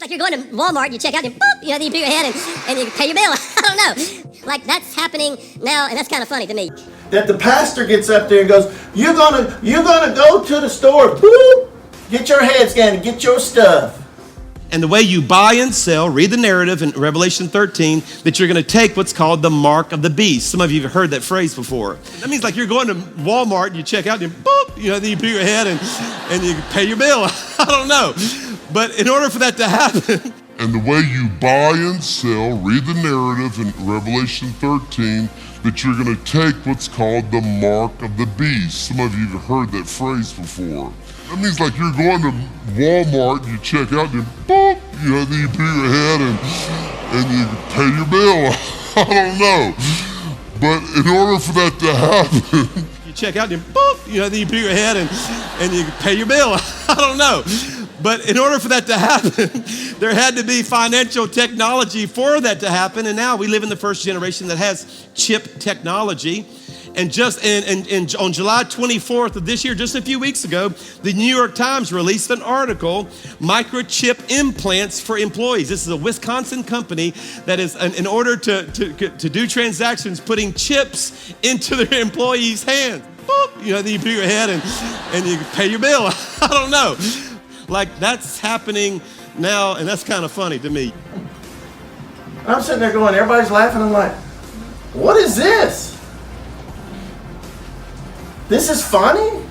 Like you're going to Walmart, you check out, and boop, you put your head and you pay your bill. I don't know. Like that's happening now, and that's kind of funny to me. That the pastor gets up there and goes, you're gonna go to the store, boop, get your head scanned, get your stuff. And the way you buy and sell, read the narrative in Revelation 13, that you're going to take what's called the mark of the beast. Some of you have heard that phrase before. That means like you're going to Walmart, and you check out, and boop, then you put your head and you pay your bill. I don't know. But in order for that to happen. And the way you buy and sell, read the narrative in Revelation 13, that you're going to take what's called the mark of the beast. Some of you have heard that phrase before. That means like you're going to Walmart, you check out, and boop, then you put your head and you pay your bill. I don't know. But in order for that to happen. You check out, and boop, then you put your head and you pay your bill. I don't know. But in order for that to happen, there had to be financial technology for that to happen. And now we live in the first generation that has chip technology. And just on July 24th of this year, just a few weeks ago, the New York Times released an article, Microchip Implants for Employees. This is a Wisconsin company that is, in order to do transactions, putting chips into their employees' hands. Boop, then you put your head and you pay your bill. I don't know. Like that's happening now, and that's kind of funny to me. I'm sitting there going, everybody's laughing. I'm like, what is this? This is funny?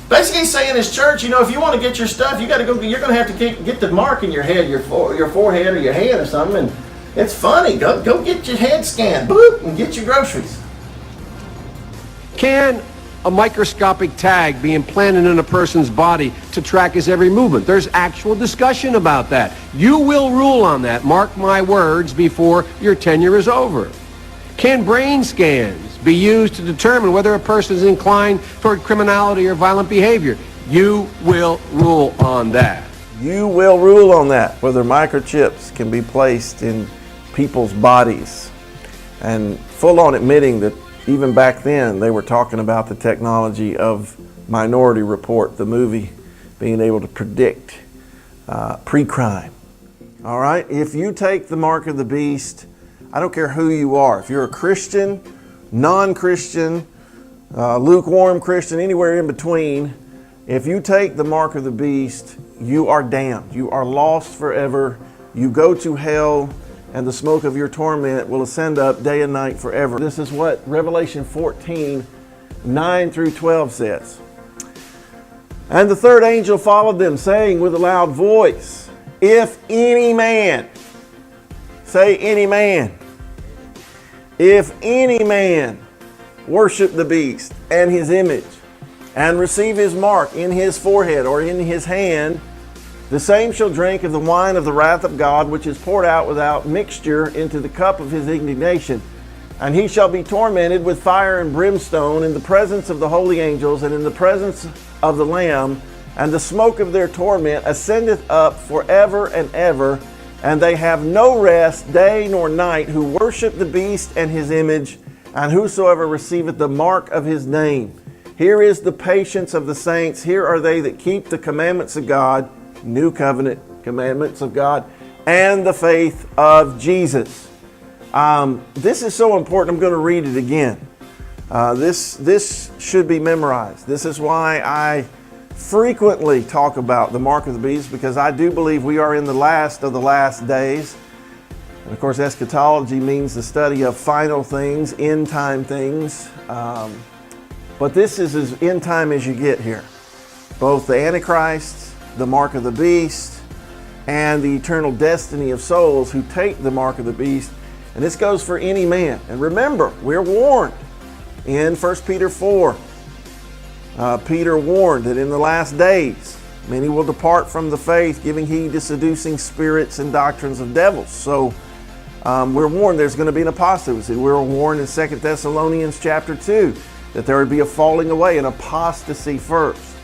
Basically he's saying his church, if you want to get your stuff, you got to go. You're going to have to get the mark in your head, your forehead or your hand or something. And it's funny. Go get your head scanned, boop, and get your groceries. Can a microscopic tag be implanted in a person's body to track his every movement? There's actual discussion about that. You will rule on that, mark my words, before your tenure is over. Can brain scans be used to determine whether a person is inclined toward criminality or violent behavior? You will rule on that. You will rule on that, whether microchips can be placed in people's bodies. And full on admitting that even back then, they were talking about the technology of Minority Report, the movie, being able to predict pre-crime. All right? If you take the mark of the beast, I don't care who you are. If you're a Christian, non-Christian, lukewarm Christian, anywhere in between, if you take the mark of the beast, you are damned. You are lost forever. You go to hell, and the smoke of your torment will ascend up day and night forever. This is what Revelation 14, 9 through 12 says. And the third angel followed them, saying with a loud voice, if any man, say any man, if any man worship the beast and his image, and receive his mark in his forehead or in his hand, the same shall drink of the wine of the wrath of God, which is poured out without mixture into the cup of his indignation. And he shall be tormented with fire and brimstone in the presence of the holy angels and in the presence of the Lamb. And the smoke of their torment ascendeth up forever and ever. And they have no rest day nor night who worship the beast and his image, and whosoever receiveth the mark of his name. Here is the patience of the saints. Here are they that keep the commandments of God, New Covenant commandments of God, and the faith of Jesus. This is so important. I'm going to read it again. This should be memorized. This is why I frequently talk about the mark of the beast, because I do believe we are in the last of the last days. And of course, eschatology means the study of final things, end time things. But this is as end time as you get here. Both the Antichrist, the mark of the beast, and the eternal destiny of souls who take the mark of the beast. And this goes for any man. And remember, we're warned in 1 Peter 4. Peter warned that in the last days, many will depart from the faith, giving heed to seducing spirits and doctrines of devils. So we're warned there's going to be an apostasy. We were warned in 2 Thessalonians chapter 2 that there would be a falling away, an apostasy first.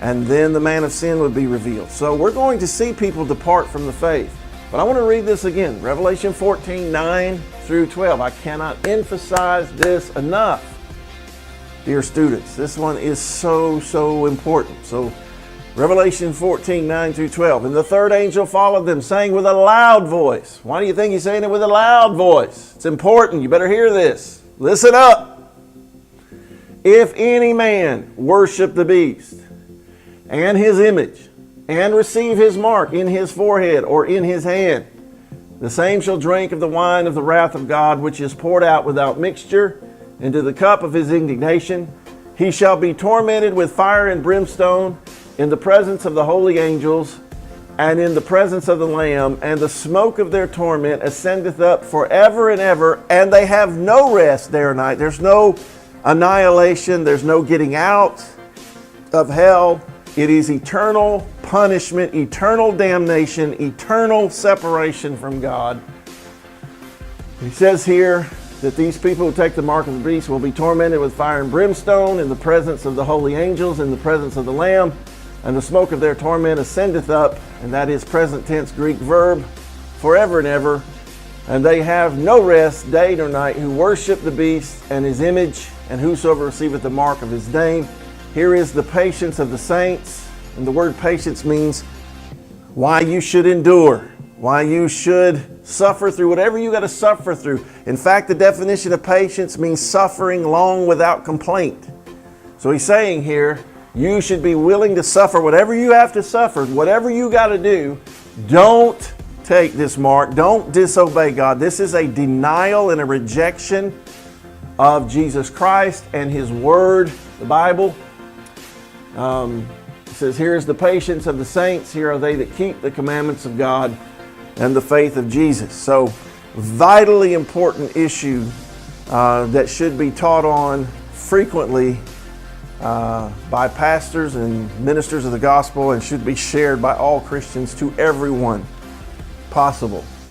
And then the man of sin would be revealed. So we're going to see people depart from the faith. But I want to read this again. Revelation 14, 9 through 12. I cannot emphasize this enough. Dear students, this one is so important. So Revelation 14, 9 through 12. And the third angel followed them, saying with a loud voice. Why do you think he's saying it with a loud voice? It's important. You better hear this. Listen up. If any man worship the beast and his image and receive his mark in his forehead or in his hand, the same shall drink of the wine of the wrath of God, which is poured out without mixture into the cup of his indignation. He shall be tormented with fire and brimstone in the presence of the holy angels and in the presence of the Lamb, and the smoke of their torment ascendeth up forever and ever, and they have no rest day or night. There's no annihilation. There's no getting out of hell. It is eternal punishment, eternal damnation, eternal separation from God. He says here that these people who take the mark of the beast will be tormented with fire and brimstone in the presence of the holy angels, in the presence of the Lamb, and the smoke of their torment ascendeth up, and that is present tense Greek verb, forever and ever. And they have no rest day nor night who worship the beast and his image, and whosoever receiveth the mark of his name. Here is the patience of the saints, and the word patience means why you should endure, why you should suffer through whatever you got to suffer through. In fact, the definition of patience means suffering long without complaint. So he's saying here, you should be willing to suffer whatever you have to suffer, whatever you got to do. Don't take this mark. Don't disobey God. This is a denial and a rejection of Jesus Christ and His Word, the Bible. It says, here is the patience of the saints. Here are they that keep the commandments of God and the faith of Jesus. So, vitally important issue that should be taught on frequently by pastors and ministers of the gospel, and should be shared by all Christians to everyone possible.